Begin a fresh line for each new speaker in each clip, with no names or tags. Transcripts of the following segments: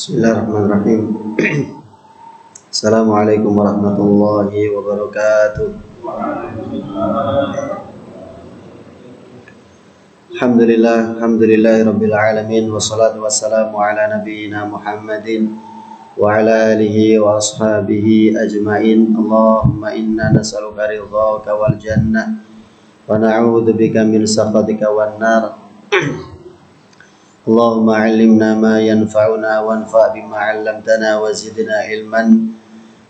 Bismillahirrahmanirrahim. Assalamualaikum warahmatullahi wabarakatuh. Alhamdulillahirabbil alamin wassalatu wassalamu ala nabiyyina Muhammadin wa ala alihi wa ashabihi ajmain. Allahumma inna nas'aluka ridhaka wal jannah wa na'udzubika min sakhatika wan nar. Allahumma 'allimna ma yanfa'una wanfa' bima 'allamtana wa zidna ilman.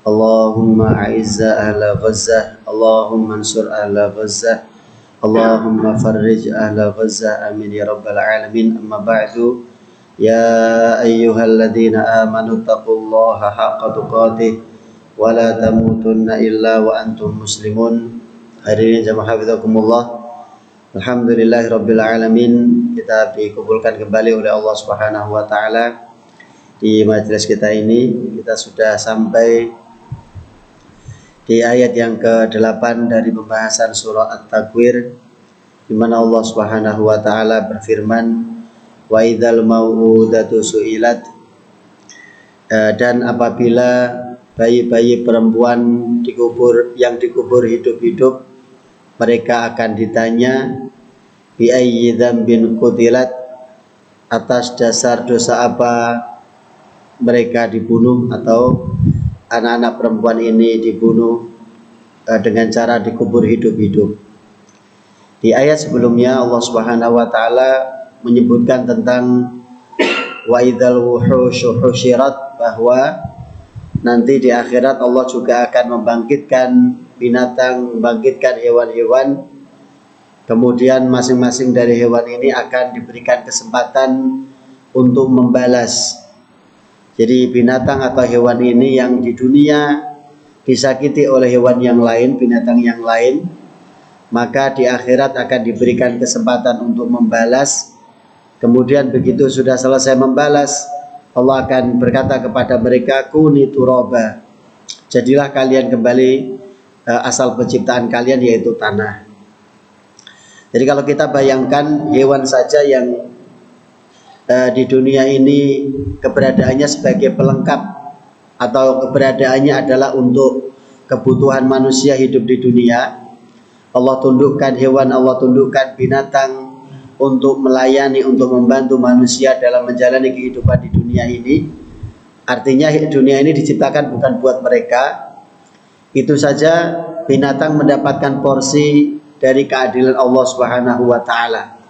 Allahumma a'izza ahla Ghazzah, Allahumma ansur ahla Ghazzah, Allahumma farrij ahla Ghazzah, amin ya rabbal alamin. Amma ba'du, ya ayyuhalladzina amanu taqullaha haqqa tuqatih wa la tamutunna illa wa antum muslimun. Hadirin jamaah hafizakumullah. Alhamdulillahirabbil alamin. Kita dikumpulkan kembali oleh Allah Subhanahu wa taala di majelis kita ini. Kita sudah sampai di ayat yang ke-8 dari pembahasan surah At-Takwir, di mana Allah Subhanahu wa taala berfirman, wa idzal mau'udatu su'ilat, dan apabila bayi-bayi perempuan yang dikubur hidup-hidup, mereka akan ditanya bi ayyi dzambin qutilat, atas dasar dosa apa mereka dibunuh, atau anak-anak perempuan ini dibunuh dengan cara dikubur hidup-hidup. Di ayat sebelumnya Allah Subhanahu wa taala menyebutkan tentang wa idzal wuhusyu husyirat, bahwa nanti di akhirat Allah juga akan membangkitkan binatang, membangkitkan hewan-hewan. Kemudian masing-masing dari hewan ini akan diberikan kesempatan untuk membalas. Jadi binatang atau hewan ini yang di dunia disakiti oleh hewan yang lain, binatang yang lain, maka di akhirat akan diberikan kesempatan untuk membalas. Kemudian begitu sudah selesai membalas, Allah akan berkata kepada mereka, kuni turaba, jadilah kalian kembali asal penciptaan kalian, yaitu tanah. Jadi kalau kita bayangkan hewan saja yang di dunia ini keberadaannya sebagai pelengkap, atau keberadaannya adalah untuk kebutuhan manusia hidup di dunia. Allah tundukkan hewan, Allah tundukkan binatang untuk melayani, untuk membantu manusia dalam menjalani kehidupan di dunia ini. Artinya dunia ini diciptakan bukan buat mereka. Itu saja binatang mendapatkan porsi dari keadilan Allah Subhanahu wa taala.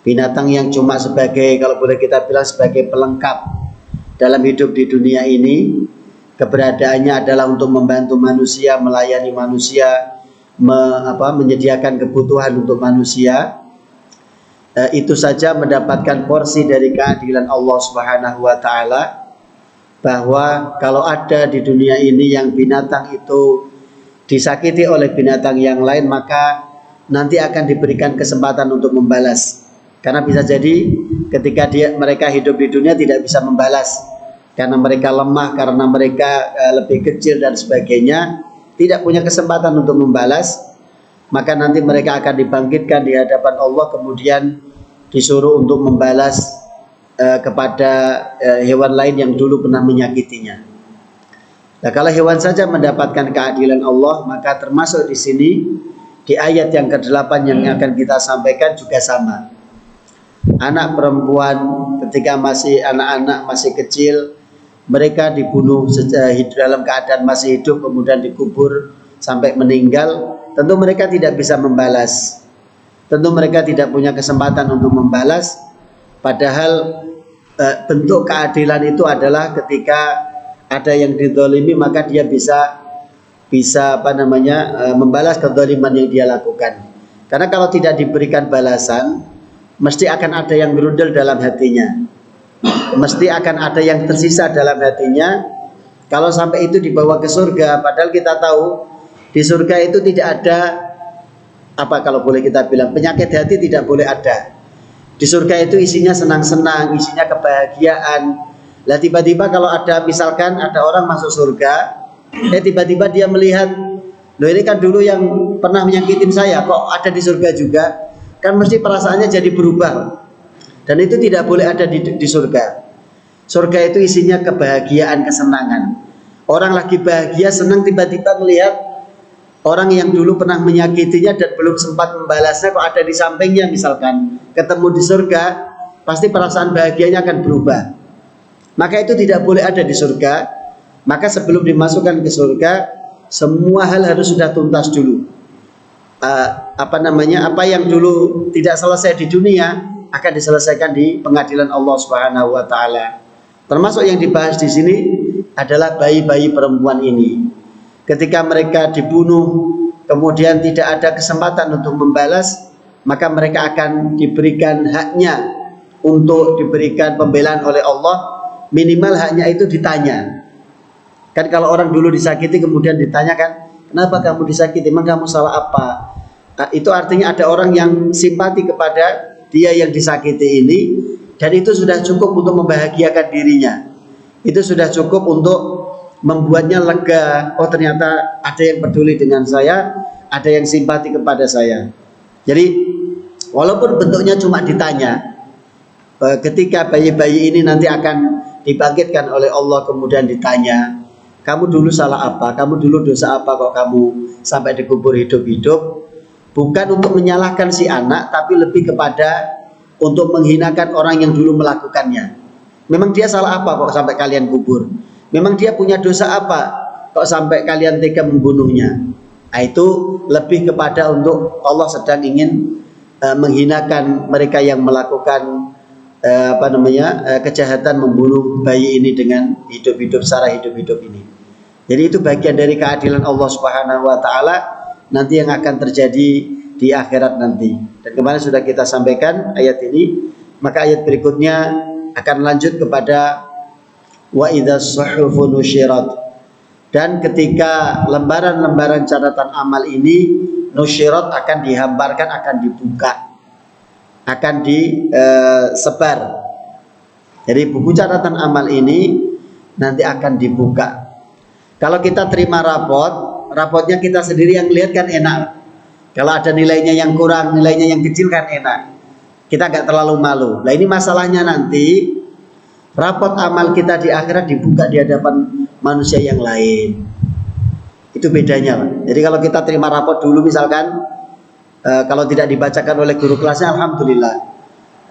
Binatang yang cuma sebagai, kalau boleh kita bilang, sebagai pelengkap dalam hidup di dunia ini, keberadaannya adalah untuk membantu manusia, melayani manusia, menyediakan kebutuhan untuk manusia. Itu saja mendapatkan porsi dari keadilan Allah Subhanahu wa taala, bahwa kalau ada di dunia ini yang binatang itu disakiti oleh binatang yang lain, maka nanti akan diberikan kesempatan untuk membalas. Karena bisa jadi ketika mereka hidup di dunia tidak bisa membalas, karena mereka lemah, karena mereka lebih kecil dan sebagainya, tidak punya kesempatan untuk membalas. Maka nanti mereka akan dibangkitkan di hadapan Allah, kemudian disuruh untuk membalas kepada hewan lain yang dulu pernah menyakitinya. Nah, kalau hewan saja mendapatkan keadilan Allah, maka termasuk di sini di ayat yang ke-8 yang akan kita sampaikan juga sama. Anak perempuan ketika masih anak-anak, masih kecil, mereka dibunuh dalam keadaan masih hidup, kemudian dikubur sampai meninggal. Tentu mereka tidak bisa membalas. Tentu mereka tidak punya kesempatan untuk membalas. Padahal bentuk keadilan itu adalah ketika ada yang dizalimi, maka dia bisa membalas kezaliman yang dia lakukan. Karena kalau tidak diberikan balasan, mesti akan ada yang berundel dalam hatinya, mesti akan ada yang tersisa dalam hatinya. Kalau sampai itu dibawa ke surga, padahal kita tahu di surga itu tidak ada kalau boleh kita bilang, penyakit hati tidak boleh ada. Di surga itu isinya senang-senang, isinya kebahagiaan. Lah tiba-tiba kalau misalkan ada orang masuk surga, tiba-tiba dia melihat, loh ini kan dulu yang pernah menyakitin saya, kok ada di surga juga? Kan mesti perasaannya jadi berubah. Dan itu tidak boleh ada di surga. Surga itu isinya kebahagiaan, kesenangan. Orang lagi bahagia, senang, tiba-tiba melihat orang yang dulu pernah menyakitinya dan belum sempat membalasnya kok ada di sampingnya misalkan. Ketemu di surga, pasti perasaan bahagianya akan berubah. Maka itu tidak boleh ada di surga. Maka sebelum dimasukkan ke surga, semua hal harus sudah tuntas dulu. Apa yang dulu tidak selesai di dunia akan diselesaikan di pengadilan Allah Subhanahu wa taala. Termasuk yang dibahas di sini adalah bayi-bayi perempuan ini. Ketika mereka dibunuh, kemudian tidak ada kesempatan untuk membalas, maka mereka akan diberikan haknya untuk diberikan pembelaan oleh Allah. Minimal haknya itu ditanya. Kan kalau orang dulu disakiti kemudian ditanyakan, kenapa kamu disakiti? Emang kamu salah apa? Itu artinya ada orang yang simpati kepada dia yang disakiti ini, dan itu sudah cukup untuk membahagiakan dirinya. Itu sudah cukup untuk membuatnya lega. Oh, ternyata ada yang peduli dengan saya, ada yang simpati kepada saya. Jadi walaupun bentuknya cuma ditanya, ketika bayi-bayi ini nanti akan dibangkitkan oleh Allah kemudian ditanya, kamu dulu salah apa? Kamu dulu dosa apa kok kamu sampai dikubur hidup-hidup? Bukan untuk menyalahkan si anak, tapi lebih kepada untuk menghinakan orang yang dulu melakukannya. Memang dia salah apa kok sampai kalian kubur? Memang dia punya dosa apa kok sampai kalian tega membunuhnya? Nah, itu lebih kepada untuk Allah sedang ingin menghinakan mereka yang melakukan kejahatan membunuh bayi ini dengan hidup-hidup, secara hidup-hidup ini. Jadi itu bagian dari keadilan Allah Subhanahu wa taala nanti yang akan terjadi di akhirat nanti. Dan kemarin sudah kita sampaikan ayat ini, maka ayat berikutnya akan lanjut kepada wa idzas suhufu nusyirat. Dan ketika lembaran-lembaran catatan amal ini nusyirat, akan dihamparkan, akan dibuka, akan disebar. Jadi buku catatan amal ini nanti akan dibuka. Kalau kita terima rapotnya kita sendiri yang lihat kan enak. Kalau ada nilainya yang kurang, nilainya yang kecil kan enak. Kita nggak terlalu malu. Nah ini masalahnya nanti rapot amal kita di akhirat dibuka di hadapan manusia yang lain. Itu bedanya, Pak. Jadi kalau kita terima rapot dulu misalkan, kalau tidak dibacakan oleh guru kelasnya, alhamdulillah.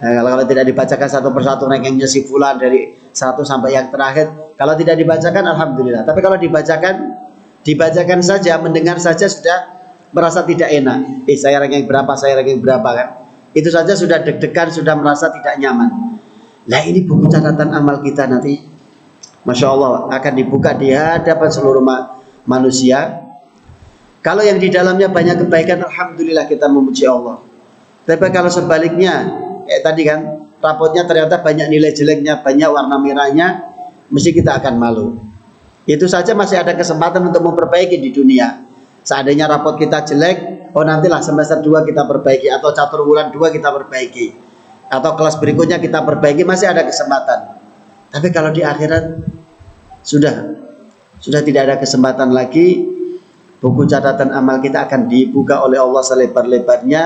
Kalau tidak dibacakan satu persatu rankingnya si fulan dari 1 sampai yang terakhir, kalau tidak dibacakan, alhamdulillah. Tapi kalau dibacakan saja, mendengar saja sudah merasa tidak enak. Saya ranking berapa kan? Itu saja sudah deg-degan, sudah merasa tidak nyaman. Nah ini buku catatan amal kita nanti, Masya Allah, akan dibuka di hadapan seluruh manusia. Kalau yang di dalamnya banyak kebaikan, alhamdulillah kita memuji Allah. Tapi kalau sebaliknya, tadi kan rapotnya ternyata banyak nilai jeleknya, banyak warna merahnya, mesti kita akan malu. Itu saja masih ada kesempatan untuk memperbaiki di dunia. Seandainya rapot kita jelek, oh nantilah semester 2 kita perbaiki, atau catur bulan 2 kita perbaiki, atau kelas berikutnya kita perbaiki, masih ada kesempatan. Tapi kalau di akhirat sudah tidak ada kesempatan lagi. Buku catatan amal kita akan dibuka oleh Allah selebar-lebarnya.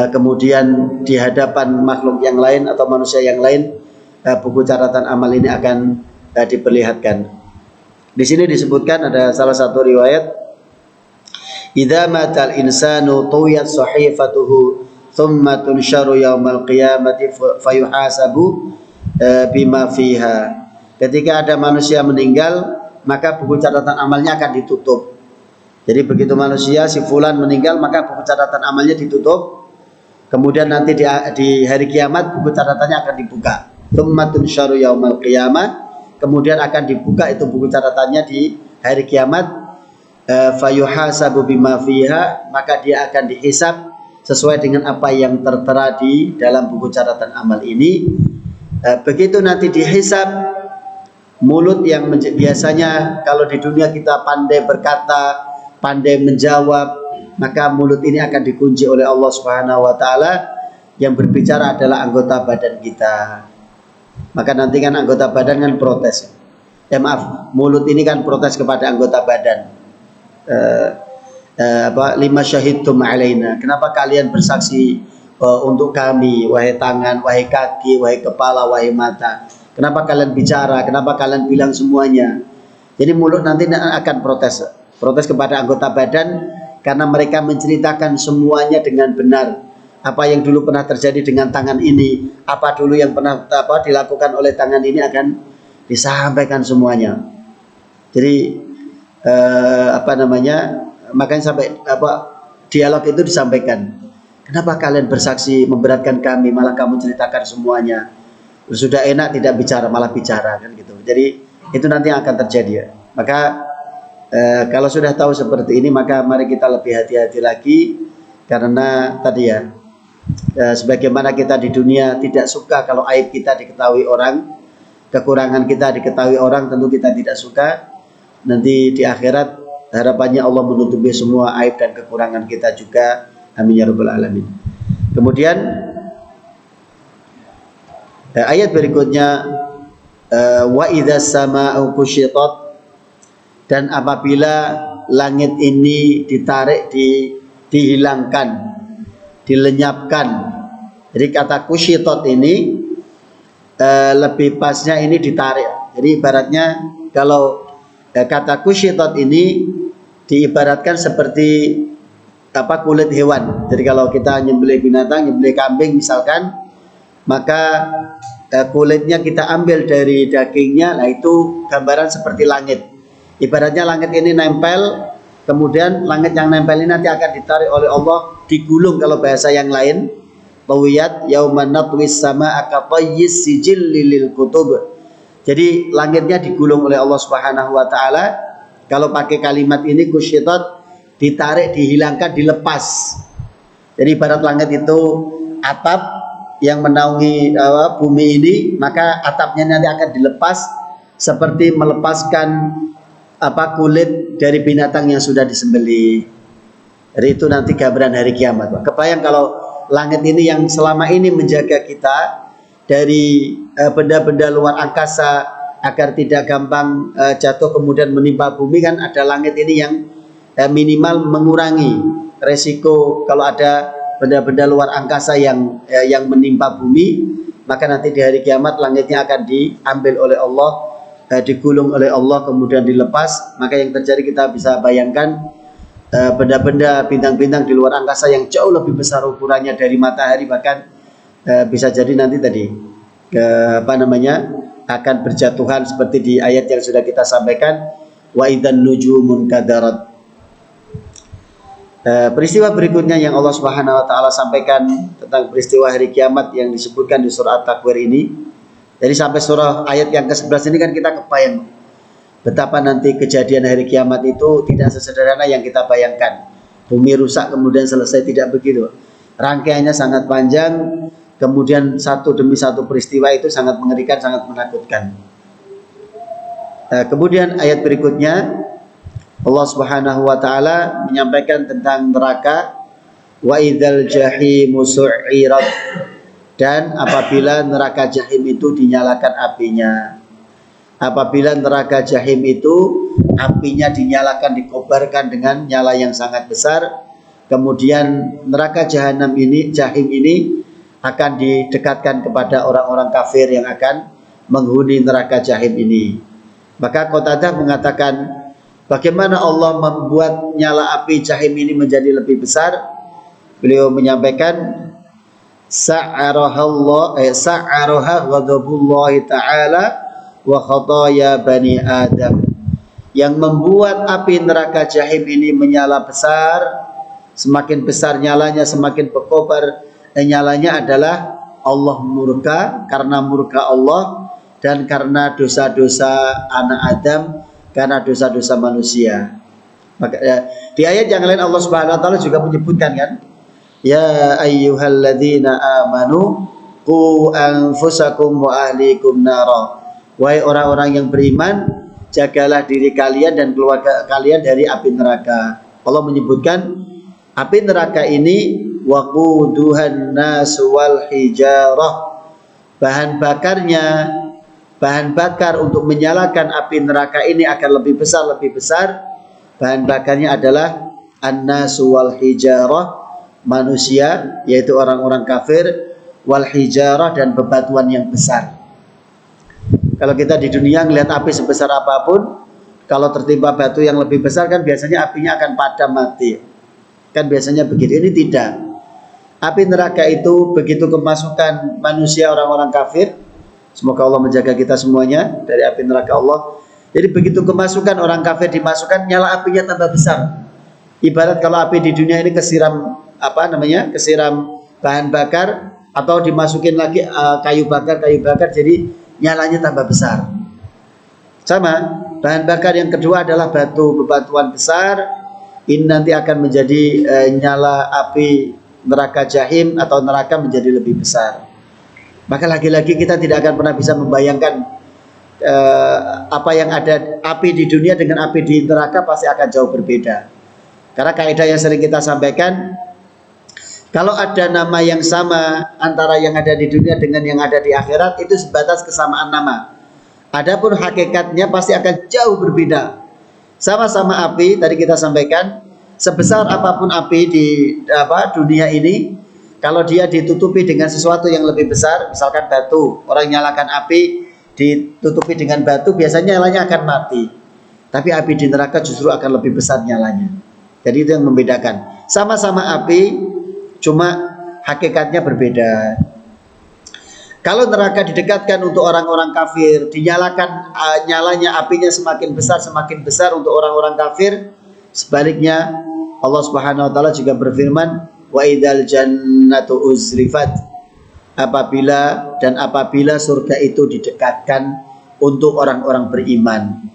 Kemudian di hadapan makhluk yang lain atau manusia yang lain, buku catatan amal ini akan diperlihatkan. Di sini disebutkan ada salah satu riwayat, idza matal insanu tuwiyat sahifatuhu thumma tunsharu yaumal qiyamati fayuhasabu bima fiha. Ketika ada manusia meninggal, maka buku catatan amalnya akan ditutup. Jadi begitu manusia si fulan meninggal, maka buku catatan amalnya ditutup. Kemudian nanti di hari kiamat buku catatannya akan dibuka. Thumma tunsharu yaumal qiyamah. Kemudian akan dibuka itu buku catatannya di hari kiamat. Fayuhasabu bima fiha, maka dia akan dihisab sesuai dengan apa yang tertera di dalam buku catatan amal ini. Begitu nanti dihisab, mulut yang biasanya kalau di dunia kita pandai berkata, pandai menjawab, maka mulut ini akan dikunci oleh Allah Subhanahu wa taala. Yang berbicara adalah anggota badan kita. Maka nanti kan anggota badan kan protes. Mulut ini kan protes kepada anggota badan. Lima syahidtum alaina, kenapa kalian bersaksi untuk kami, wahai tangan, wahai kaki, wahai kepala, wahai mata. Kenapa kalian bicara? Kenapa kalian bilang semuanya? Jadi mulut nanti akan protes kepada anggota badan karena mereka menceritakan semuanya dengan benar. Apa yang dulu pernah terjadi dengan tangan ini, apa dulu yang pernah dilakukan oleh tangan ini akan disampaikan semuanya. Jadi makanya sampai dialog itu disampaikan. Kenapa kalian bersaksi memberatkan kami, malah kamu ceritakan semuanya? Sudah enak tidak bicara malah bicara, kan gitu. Jadi itu nanti yang akan terjadi ya. Maka kalau sudah tahu seperti ini, maka mari kita lebih hati-hati lagi, karena tadi ya, sebagaimana kita di dunia tidak suka kalau aib kita diketahui orang, kekurangan kita diketahui orang, tentu kita tidak suka. Nanti di akhirat harapannya Allah menutupi semua aib dan kekurangan kita juga. Amin ya rabbal alamin. Kemudian ayat berikutnya, wa idzas samaa'u kusyitat, dan apabila langit ini ditarik, dihilangkan, dilenyapkan. Jadi kata kusyitat ini lebih pasnya ini ditarik. Jadi ibaratnya kalau kata kusyitat ini diibaratkan seperti kulit hewan. Jadi kalau kita nyembelih binatang, nyembelih kambing misalkan, maka kulitnya kita ambil dari dagingnya, nah itu gambaran seperti langit. Ibaratnya langit ini nempel, kemudian langit yang nempel ini nanti akan ditarik oleh Allah, digulung kalau bahasa yang lain. Tawiyat yauman natwis sama akatayyis sijil lil kutub. Jadi langitnya digulung oleh Allah Subhanahu wa taala. Kalau pakai kalimat ini kusyitat, ditarik, dihilangkan, dilepas. Jadi ibarat langit itu atap yang menaungi bumi ini, maka atapnya nanti akan dilepas seperti melepaskan kulit dari binatang yang sudah disembelih. Jadi itu nanti gambaran hari kiamat. Kebayang kalau langit ini yang selama ini menjaga kita dari benda-benda luar angkasa agar tidak gampang jatuh kemudian menimpa bumi, kan ada langit ini yang minimal mengurangi resiko kalau ada benda-benda luar angkasa yang menimpa bumi. Maka nanti di hari kiamat langitnya akan diambil oleh Allah, digulung oleh Allah, kemudian dilepas. Maka yang terjadi kita bisa bayangkan benda-benda bintang-bintang di luar angkasa yang jauh lebih besar ukurannya dari matahari, bahkan bisa jadi nanti tadi akan berjatuhan seperti di ayat yang sudah kita sampaikan, wa idzan nujumun kadarat. Peristiwa berikutnya yang Allah Subhanahu wa taala sampaikan tentang peristiwa hari kiamat yang disebutkan di surah At-Takwir ini. Jadi sampai surah ayat yang ke-11 ini kan kita kebayang betapa nanti kejadian hari kiamat itu tidak sesederhana yang kita bayangkan. Bumi rusak kemudian selesai, tidak begitu. Rangkaiannya sangat panjang, kemudian satu demi satu peristiwa itu sangat mengerikan, sangat menakutkan. Kemudian ayat berikutnya Allah Subhanahu wa taala menyampaikan tentang neraka, wa idzal jahimu su'irat, dan apabila neraka jahim itu dinyalakan apinya. Apabila neraka jahim itu apinya dinyalakan, dikobarkan dengan nyala yang sangat besar, kemudian neraka jahanam ini, jahim ini akan didekatkan kepada orang-orang kafir yang akan menghuni neraka jahim ini. Maka Qatadah mengatakan, bagaimana Allah membuat nyala api jahim ini menjadi lebih besar? Beliau menyampaikan, sa'araha ghadabullahi ta'ala wa khataya bani Adam. Yang membuat api neraka jahim ini menyala besar, semakin besar nyalanya, semakin berkobar nyalanya adalah Allah murka, karena murka Allah dan karena dosa-dosa anak Adam, karena dosa-dosa manusia. Maka di ayat yang lain Allah Subhanahu wa taala juga menyebutkan kan, ya ayyuhalladzina amanu qu anfusakum wa ahlikum nara. Wahai orang-orang yang beriman, jagalah diri kalian dan keluarga kalian dari api neraka. Allah menyebutkan api neraka ini waquduhan nas wal hijarah. Bahan bakar untuk menyalakan api neraka ini akan lebih besar. Bahan bakarnya adalah an-nasu wal hijarah, manusia yaitu orang-orang kafir, wal hijarah dan bebatuan yang besar. Kalau kita di dunia ngelihat api sebesar apapun, kalau tertimpa batu yang lebih besar kan biasanya apinya akan padam mati. Kan biasanya begitu. Ini tidak. Api neraka itu begitu kemasukan manusia orang-orang kafir. Semoga Allah menjaga kita semuanya dari api neraka Allah. Jadi begitu kemasukan orang kafir dimasukkan, nyala apinya tambah besar. Ibarat kalau api di dunia ini kesiram kesiram bahan bakar atau dimasukin lagi kayu bakar, jadi nyalanya tambah besar. Sama, bahan bakar yang kedua adalah bebatuan besar. Ini nanti akan menjadi nyala api neraka jahim atau neraka menjadi lebih besar. Maka lagi-lagi kita tidak akan pernah bisa membayangkan apa yang ada api di dunia dengan api di neraka pasti akan jauh berbeda. Karena kaidah yang sering kita sampaikan, kalau ada nama yang sama antara yang ada di dunia dengan yang ada di akhirat itu sebatas kesamaan nama. Adapun hakikatnya pasti akan jauh berbeda. Sama-sama api, tadi kita sampaikan, sebesar apapun api di dunia ini, kalau dia ditutupi dengan sesuatu yang lebih besar, misalkan batu, orang nyalakan api ditutupi dengan batu, biasanya nyalanya akan mati. Tapi api di neraka justru akan lebih besar nyalanya. Jadi itu yang membedakan. Sama-sama api, cuma hakikatnya berbeda. Kalau neraka didekatkan untuk orang-orang kafir, dinyalakan nyalanya apinya semakin besar untuk orang-orang kafir. Sebaliknya Allah Subhanahu wa taala juga berfirman, wa idzal jannatu uzlifat. Apabila surga itu didekatkan untuk orang-orang beriman.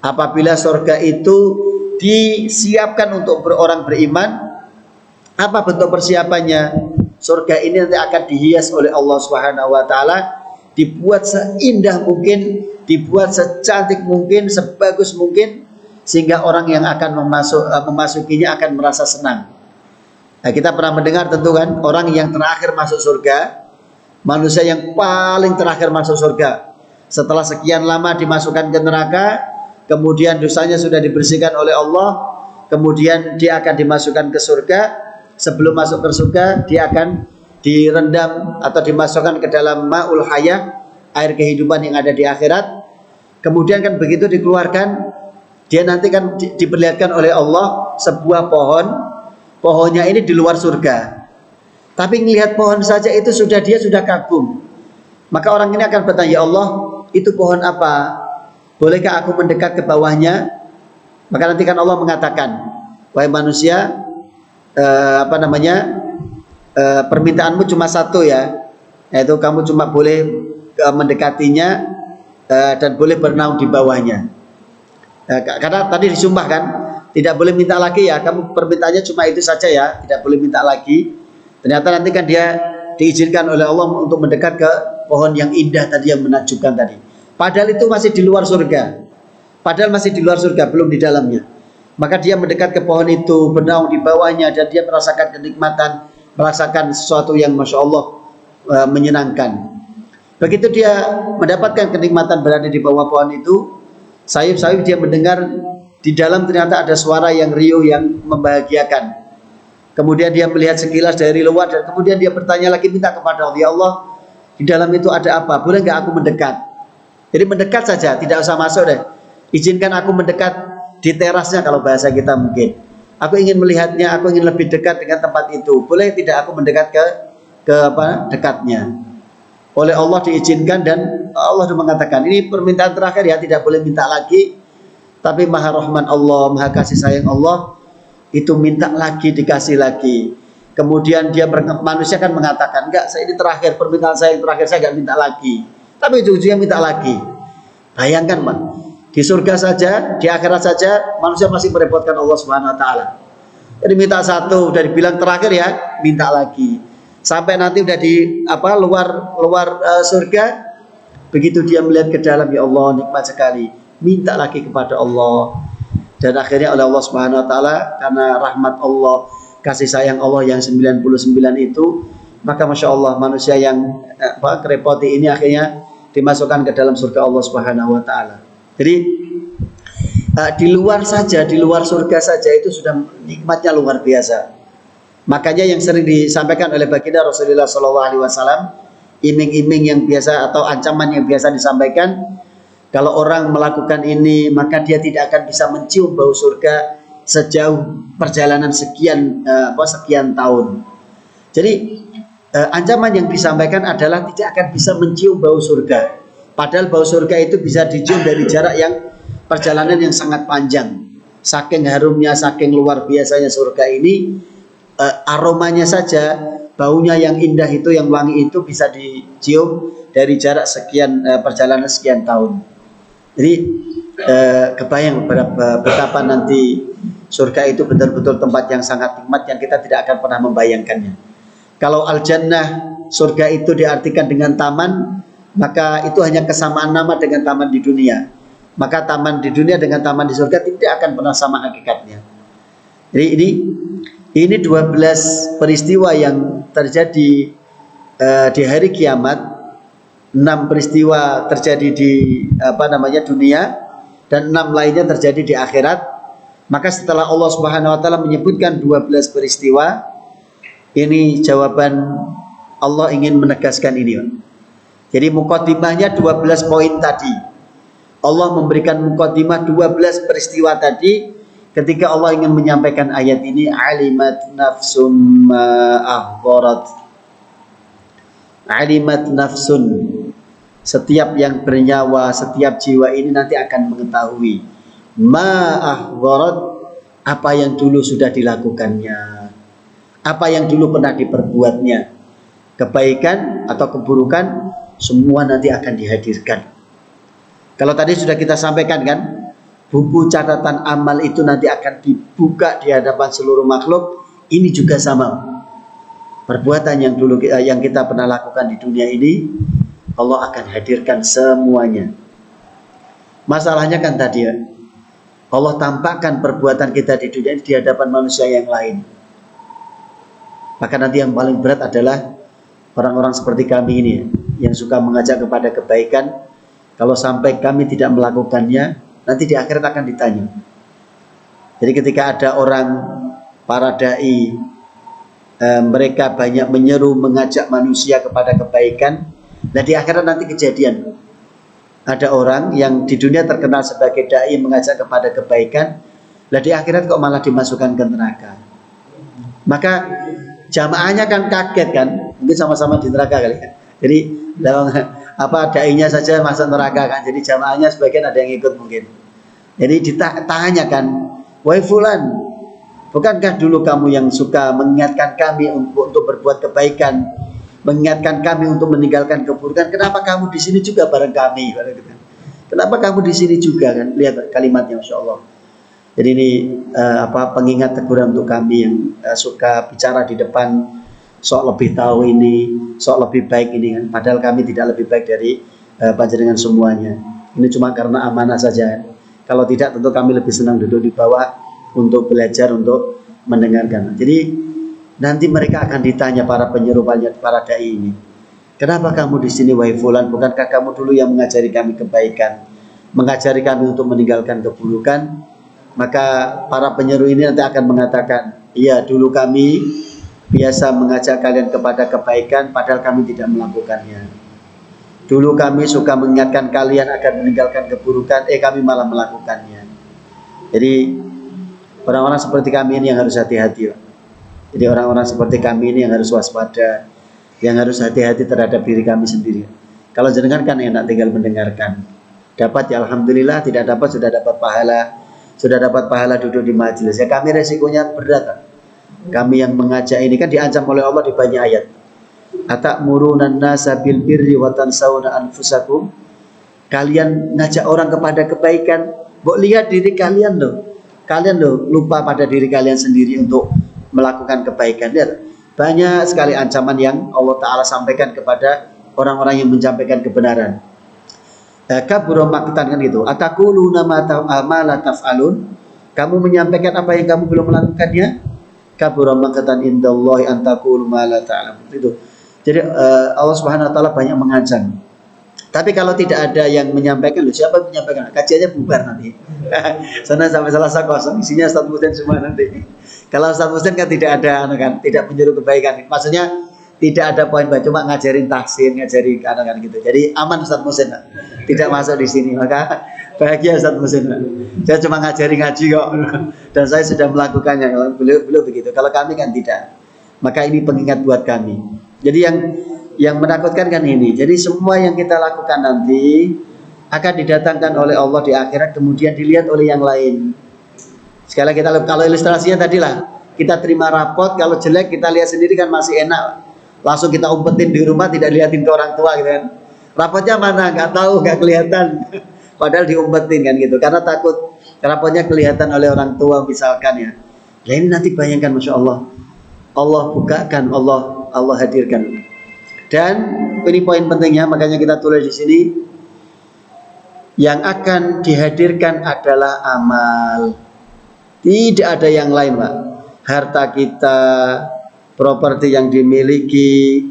Apabila surga itu disiapkan untuk orang beriman, apa bentuk persiapannya? Surga ini nanti akan dihias oleh Allah Subhanahu wa taala, dibuat seindah mungkin, dibuat secantik mungkin, sebagus mungkin, sehingga orang yang akan memasukinya akan merasa senang. Nah, kita pernah mendengar tentu kan, orang yang terakhir masuk surga, manusia yang paling terakhir masuk surga, setelah sekian lama dimasukkan ke neraka, kemudian dosanya sudah dibersihkan oleh Allah, kemudian dia akan dimasukkan ke surga. Sebelum masuk ke surga, dia akan direndam atau dimasukkan ke dalam ma'ul hayah, air kehidupan yang ada di akhirat. Kemudian kan begitu dikeluarkan, dia nanti kan diperlihatkan oleh Allah sebuah pohon. Pohonnya ini di luar surga. Tapi melihat pohon saja itu dia sudah kagum. Maka orang ini akan bertanya, ya Allah, itu pohon apa? Bolehkah aku mendekat ke bawahnya? Maka nanti kan Allah mengatakan, wahai manusia, permintaanmu cuma satu ya, yaitu kamu cuma boleh mendekatinya dan boleh bernaung di bawahnya. Karena tadi disumpah kan, tidak boleh minta lagi ya, kamu permintaannya cuma itu saja ya, tidak boleh minta lagi. Ternyata nanti kan dia diizinkan oleh Allah untuk mendekat ke pohon yang indah tadi, yang menakjubkan tadi. Padahal itu masih di luar surga. Belum di dalamnya. Maka dia mendekat ke pohon itu, bernaung di bawahnya, dan dia merasakan kenikmatan, merasakan sesuatu yang Masya Allah menyenangkan. Begitu dia mendapatkan kenikmatan berada di bawah pohon itu, sayup-sayup dia mendengar di dalam ternyata ada suara yang riuh, yang membahagiakan. Kemudian dia melihat sekilas dari luar, dan kemudian dia bertanya lagi, minta kepada Allah, ya Allah, di dalam itu ada apa? Boleh nggak aku mendekat? Jadi mendekat saja, tidak usah masuk deh. Izinkan aku mendekat di terasnya kalau bahasa kita mungkin. Aku ingin melihatnya, aku ingin lebih dekat dengan tempat itu. Boleh tidak aku mendekat ke dekatnya? Oleh Allah diizinkan, dan Allah sudah mengatakan, ini permintaan terakhir ya, tidak boleh minta lagi. Tapi Maha Rahman Allah, Maha Kasih Sayang Allah, itu minta lagi, dikasih lagi. Kemudian manusia kan mengatakan, enggak, saya ini terakhir, permintaan saya yang terakhir, saya enggak minta lagi. Tapi ujung-ujungnya minta lagi. Bayangkan Pak, di surga saja, di akhirat saja, manusia masih merepotkan Allah Subhanahu wa taala. Jadi minta satu, udah dibilang terakhir ya, minta lagi. Sampai nanti udah di luar surga, begitu dia melihat ke dalam, ya Allah, nikmat sekali. Minta lagi kepada Allah. Dan akhirnya oleh Allah Subhanahu wa taala, karena rahmat Allah, kasih sayang Allah yang 99 itu, maka Masya Allah manusia yang kerepoti ini akhirnya dimasukkan ke dalam surga Allah Subhanahu wa taala. Jadi di luar surga saja itu sudah nikmatnya luar biasa. Makanya yang sering disampaikan oleh baginda Rasulullah SAW, iming-iming yang biasa atau ancaman yang biasa disampaikan, Kalau orang melakukan ini, maka dia tidak akan bisa mencium bau surga sejauh perjalanan sekian tahun. Jadi ancaman yang disampaikan adalah tidak akan bisa mencium bau surga. Padahal bau surga itu bisa dicium dari jarak yang perjalanan yang sangat panjang. Saking harumnya, saking luar biasanya surga ini, aromanya saja, baunya yang indah itu, yang wangi itu bisa dicium dari jarak perjalanan sekian tahun. Jadi kebayang betapa nanti surga itu betul-betul tempat yang sangat nikmat yang kita tidak akan pernah membayangkannya. Kalau al-jannah, surga itu diartikan dengan taman, maka itu hanya kesamaan nama dengan taman di dunia. Maka taman di dunia dengan taman di surga tidak akan pernah sama hakikatnya. Jadi ini 12 peristiwa yang terjadi di hari kiamat. 6 peristiwa terjadi di dunia dan 6 lainnya terjadi di akhirat. Maka setelah Allah Subhanahu wa taala menyebutkan 12 peristiwa, ini jawaban Allah ingin menegaskan ini. Jadi muqaddimahnya 12 poin tadi. Allah memberikan muqaddimah 12 peristiwa tadi ketika Allah ingin menyampaikan ayat ini, alimat nafsum ma ahdarat. Alimat nafsun, setiap yang bernyawa, setiap jiwa ini nanti akan mengetahui ma'ahwarat, apa yang dulu sudah dilakukannya, apa yang dulu pernah diperbuatnya, kebaikan atau keburukan, semua nanti akan dihadirkan. Kalau tadi sudah kita sampaikan kan, buku catatan amal itu nanti akan dibuka di hadapan seluruh makhluk. Ini juga sama. Perbuatan yang dulu yang kita pernah lakukan di dunia ini, Allah akan hadirkan semuanya. Masalahnya kan tadi ya, Allah tampakkan perbuatan kita di dunia ini di hadapan manusia yang lain. Maka nanti yang paling berat adalah orang-orang seperti kami ini ya, yang suka mengajak kepada kebaikan. Kalau sampai kami tidak melakukannya, nanti di akhirat akan ditanya. Jadi ketika ada orang, para dai, mereka banyak menyeru, mengajak manusia kepada kebaikan. Nah di akhirat nanti kejadian, ada orang yang di dunia terkenal sebagai dai mengajak kepada kebaikan, nah di akhirat kok malah dimasukkan ke neraka. Maka jamaahnya kan kaget kan, mungkin sama-sama di neraka kali ya. Jadi dainya saja masuk neraka kan, jadi jamaahnya sebagian ada yang ikut mungkin. Jadi ditanya kan, wahai fulan, bukankah dulu kamu yang suka mengingatkan kami untuk berbuat kebaikan, mengingatkan kami untuk meninggalkan keburukan? Kenapa kamu di sini juga bareng kami? Kenapa kamu di sini juga kan? Lihat kalimatnya, Masya Allah. Jadi ini pengingat teguran untuk kami yang suka bicara di depan, sok lebih tahu ini, sok lebih baik ini kan. Padahal kami tidak lebih baik dari panjenengan semuanya. Ini cuma karena amanah saja. Kalau tidak tentu kami lebih senang duduk di bawah untuk belajar, untuk mendengarkan. Jadi nanti mereka akan ditanya para penyeru, para dai ini, kenapa kamu di sini wahai fulan? Bukankah kamu dulu yang mengajari kami kebaikan, mengajari kami untuk meninggalkan keburukan? Maka para penyeru ini nanti akan mengatakan, iya dulu kami biasa mengajak kalian kepada kebaikan, padahal kami tidak melakukannya. Dulu kami suka mengingatkan kalian akan meninggalkan keburukan, kami malah melakukannya. Jadi orang-orang seperti kami ini yang harus hati-hati. Jadi orang-orang seperti kami ini yang harus waspada, yang harus hati-hati terhadap diri kami sendiri. Kalau jenengan kan enak tinggal mendengarkan, dapat ya alhamdulillah, tidak dapat sudah dapat pahala duduk di majelis. Ya kami resikonya berat. Kami yang mengajak ini kan diancam oleh Allah di banyak ayat. Atamuruna nasa bil birri wa tansawna anfusakum. Kalian ngajak orang kepada kebaikan, mbok lihat diri kalian loh. Kalian loh lupa pada diri kalian sendiri untuk melakukan kebaikan. Lihat, banyak sekali ancaman yang Allah Ta'ala sampaikan kepada orang-orang yang menyampaikan kebenaran. Kabura maqtan kan gitu. Ataquluna ma la taf'alun. Kamu menyampaikan apa yang kamu belum melakukannya. Kabura maqtan indallahi an taqulu ma la ta'lamun. Itu. Jadi Allah Subhanahu wa taala banyak mengancam. Tapi kalau tidak ada yang menyampaikan, siapa yang menyampaikan? Kajiannya bubar nanti. Sana sampai Selasa kosong, isinya Ustaz Muslim semua nanti. Kalau Ustaz Muslim kan tidak ada kan, tidak menyuruh kebaikan. Maksudnya
Tidak ada poin baik, cuma ngajarin tahsin, ngajarin anak-anak gitu. Jadi aman Ustaz Muhsin, tidak masuk di sini. Maka bahagia Ustaz Muhsin. Saya cuma ngajari ngaji kok. Dan saya sudah melakukannya. Kalau beliau begitu. Kalau kami kan tidak. Maka ini pengingat buat kami. Jadi yang menakutkan kan ini. Jadi semua yang kita lakukan nanti akan didatangkan oleh Allah di akhirat, kemudian dilihat oleh yang lain. Sekali kita kalau ilustrasinya tadi lah, kita terima rapot, kalau jelek kita lihat sendiri kan masih enak. Langsung kita umpetin di rumah, tidak liatin ke orang tua gitu kan. Rapotnya mana? Nggak tahu, nggak kelihatan. Padahal diumpetin kan gitu. Karena takut rapotnya kelihatan oleh orang tua misalkan ya. Ya ini nanti bayangkan, Masya Allah. Allah bukakan, Allah hadirkan. Dan ini poin pentingnya, makanya kita tulis di sini. Yang akan dihadirkan adalah amal. Tidak ada yang lain, Pak. Harta kita, properti yang dimiliki,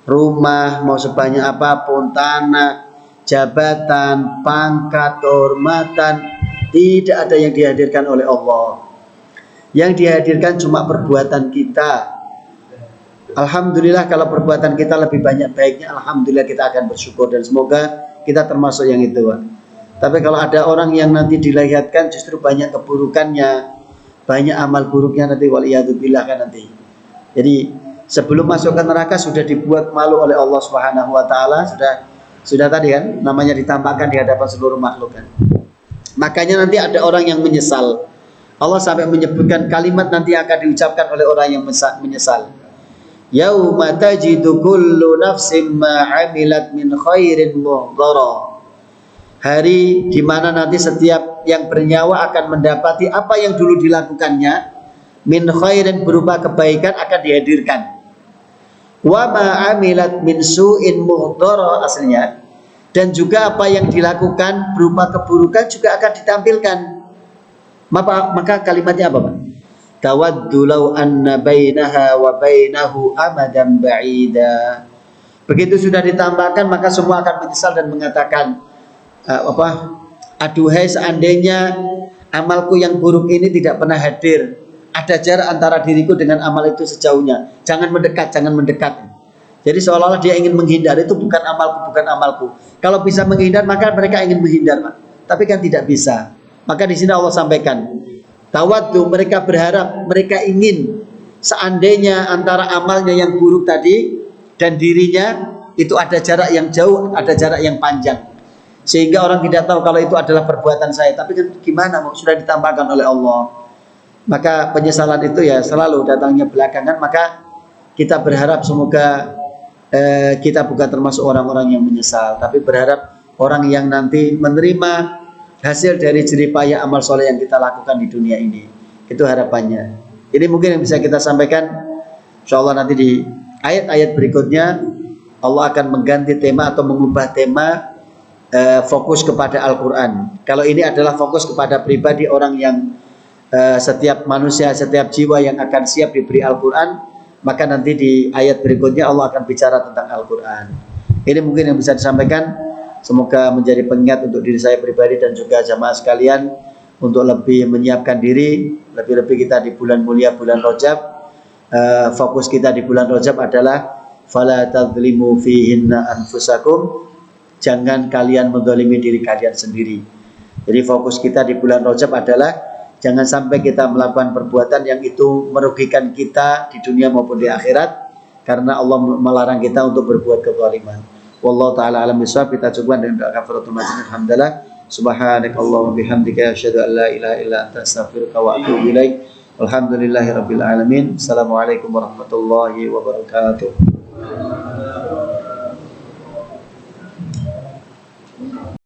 rumah mau sebanyak apapun, tanah, jabatan, pangkat, kehormatan, tidak ada yang dihadirkan oleh Allah. Yang dihadirkan cuma perbuatan kita. Alhamdulillah kalau perbuatan kita lebih banyak baiknya, alhamdulillah kita akan bersyukur dan semoga kita termasuk yang itu, Pak. Tapi kalau ada orang yang nanti dilihatkan justru banyak keburukannya, banyak amal buruknya nanti, waliyadzubillah kan nanti. Jadi sebelum masuk ke neraka sudah dibuat malu oleh Allah Subhanahu wa taala, sudah tadi kan namanya ditampakkan di hadapan seluruh makhluk kan. Makanya nanti ada orang yang menyesal. Allah sampai menyebutkan kalimat nanti akan diucapkan oleh orang yang menyesal. Yauma tajidu kullu nafsin ma 'amilat min khairin muhdara. Hari di mana nanti setiap yang bernyawa akan mendapati apa yang dulu dilakukannya min khairin berupa kebaikan akan dihadirkan. Wa ma 'amilat min su'in muhdara aslinya, dan juga apa yang dilakukan berupa keburukan juga akan ditampilkan. Maka kalimatnya apa, Pak? Tawaddu law anna bainaha wa bainahu amadan ba'ida. Begitu sudah ditambahkan maka semua akan menyesal dan mengatakan aduhai seandainya amalku yang buruk ini tidak pernah hadir. Ada jarak antara diriku dengan amal itu sejauhnya. Jangan mendekat, jangan mendekat. Jadi seolah-olah dia ingin menghindar. Itu bukan amalku, bukan amalku. Kalau bisa menghindar maka mereka ingin menghindar, Pak. Tapi kan tidak bisa. Maka di sini Allah sampaikan, tawaddu, mereka berharap, mereka ingin seandainya antara amalnya yang buruk tadi dan dirinya itu ada jarak yang jauh, ada jarak yang panjang. Sehingga orang tidak tahu kalau itu adalah perbuatan saya. Tapi kan gimana, sudah ditambahkan oleh Allah. Maka penyesalan itu ya selalu datangnya belakangan. Maka kita berharap semoga kita bukan termasuk orang-orang yang menyesal, tapi berharap orang yang nanti menerima hasil dari jeripaya amal soleh yang kita lakukan di dunia ini. Itu harapannya. Ini mungkin yang bisa kita sampaikan. InsyaAllah nanti di ayat-ayat berikutnya Allah akan mengganti tema atau mengubah tema, fokus kepada Al-Quran. Kalau ini adalah fokus kepada pribadi orang yang setiap manusia, setiap jiwa yang akan siap diberi Al-Quran, maka nanti di ayat berikutnya Allah akan bicara tentang Al-Quran. Ini mungkin yang bisa disampaikan. Semoga menjadi pengingat untuk diri saya pribadi dan juga jamaah sekalian untuk lebih menyiapkan diri. Lebih-lebih kita di bulan mulia, bulan Rajab. Fokus kita di bulan Rajab adalah fala tadzlimu fihinna anfusakum. Jangan kalian menzalimi diri kalian sendiri. Jadi fokus kita di bulan Rajab adalah jangan sampai kita melakukan perbuatan yang itu merugikan kita di dunia maupun di akhirat, karena Allah melarang kita untuk berbuat kezaliman. Wallahu taala alam bisawab. Kita cukupkan dengan doa kafaratul majlis. Alhamdulillah. Subhanakallahumma bihamdika asyhadu an la ilaha illa anta astaghfiruka wa atubu ilaik. Alhamdulillahirabbil alamin. Assalamualaikum warahmatullahi wabarakatuh.